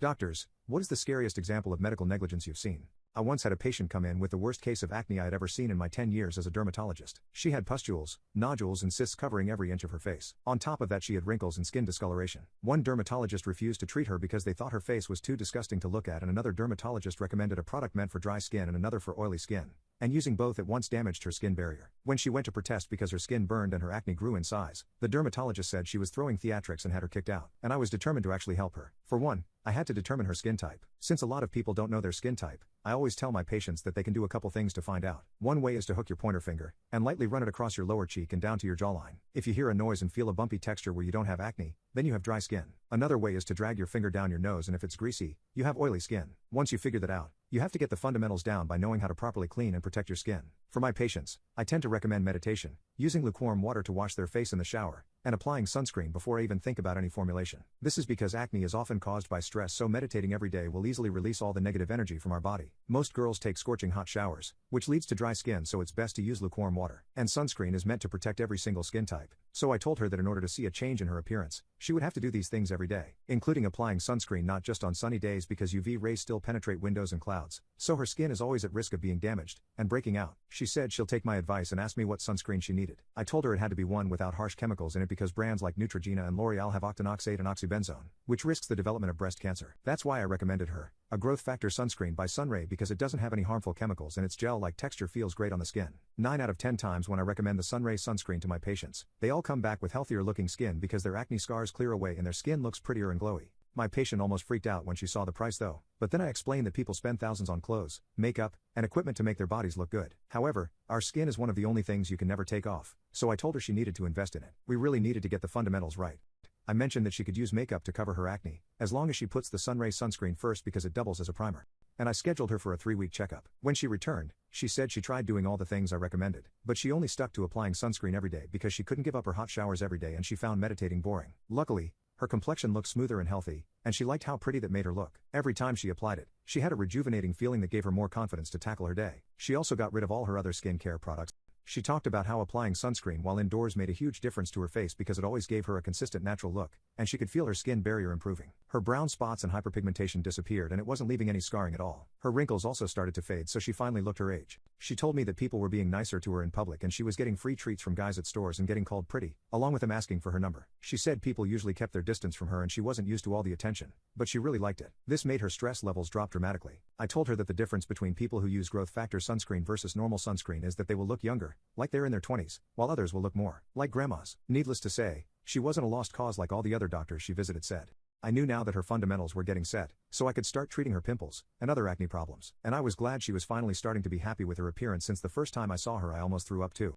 Doctors, what is the scariest example of medical negligence you've seen? I once had a patient come in with the worst case of acne I had ever seen in my 10 years as a dermatologist. She had pustules, nodules and cysts covering every inch of her face. On top of that she had wrinkles and skin discoloration. One dermatologist refused to treat her because they thought her face was too disgusting to look at, and another dermatologist recommended a product meant for dry skin and another for oily skin. And using both at once damaged her skin barrier. When she went to protest because her skin burned and her acne grew in size, the dermatologist said she was throwing theatrics and had her kicked out. And I was determined to actually help her. For one, I had to determine her skin type. Since a lot of people don't know their skin type, I always tell my patients that they can do a couple things to find out. One way is to hook your pointer finger and lightly run it across your lower cheek and down to your jawline. If you hear a noise and feel a bumpy texture where you don't have acne, then you have dry skin. Another way is to drag your finger down your nose, and if it's greasy, you have oily skin. Once you figure that out, you have to get the fundamentals down by knowing how to properly clean and protect your skin. For my patients, I tend to recommend meditation, using lukewarm water to wash their face in the shower, and applying sunscreen before I even think about any formulation. This is because acne is often caused by stress, so meditating every day will easily release all the negative energy from our body. Most girls take scorching hot showers, which leads to dry skin, so it's best to use lukewarm water. And sunscreen is meant to protect every single skin type. So I told her that in order to see a change in her appearance, she would have to do these things every day, including applying sunscreen not just on sunny days because UV rays still penetrate windows and clouds, so her skin is always at risk of being damaged and breaking out. She said she'll take my advice and asked me what sunscreen she needed. I told her it had to be one without harsh chemicals in it because brands like Neutrogena and L'Oreal have octinoxate and oxybenzone, which risks the development of breast cancer. That's why I recommended her a growth factor sunscreen by Sunray, because it doesn't have any harmful chemicals and its gel-like texture feels great on the skin. 9 out of 10 times when I recommend the Sunray sunscreen to my patients, they all come back with healthier looking skin because their acne scars clear away and their skin looks prettier and glowy. My patient almost freaked out when she saw the price though, but then I explained that people spend thousands on clothes, makeup, and equipment to make their bodies look good. However, our skin is one of the only things you can never take off, so I told her she needed to invest in it. We really needed to get the fundamentals right. I mentioned that she could use makeup to cover her acne, as long as she puts the Sunray sunscreen first because it doubles as a primer. And I scheduled her for a 3-week checkup. When she returned, she said she tried doing all the things I recommended, but she only stuck to applying sunscreen every day because she couldn't give up her hot showers every day and she found meditating boring. Luckily, her complexion looked smoother and healthy, and she liked how pretty that made her look. Every time she applied it, she had a rejuvenating feeling that gave her more confidence to tackle her day. She also got rid of all her other skincare products. She talked about how applying sunscreen while indoors made a huge difference to her face because it always gave her a consistent natural look, and she could feel her skin barrier improving. Her brown spots and hyperpigmentation disappeared and it wasn't leaving any scarring at all. Her wrinkles also started to fade, so she finally looked her age. She told me that people were being nicer to her in public and she was getting free treats from guys at stores and getting called pretty, along with them asking for her number. She said people usually kept their distance from her and she wasn't used to all the attention, but she really liked it. This made her stress levels drop dramatically. I told her that the difference between people who use growth factor sunscreen versus normal sunscreen is that they will look younger, like they're in their 20s, while others will look more like grandmas. Needless to say, she wasn't a lost cause like all the other doctors she visited said. I knew now that her fundamentals were getting set, so I could start treating her pimples and other acne problems. And I was glad she was finally starting to be happy with her appearance, since the first time I saw her I almost threw up too.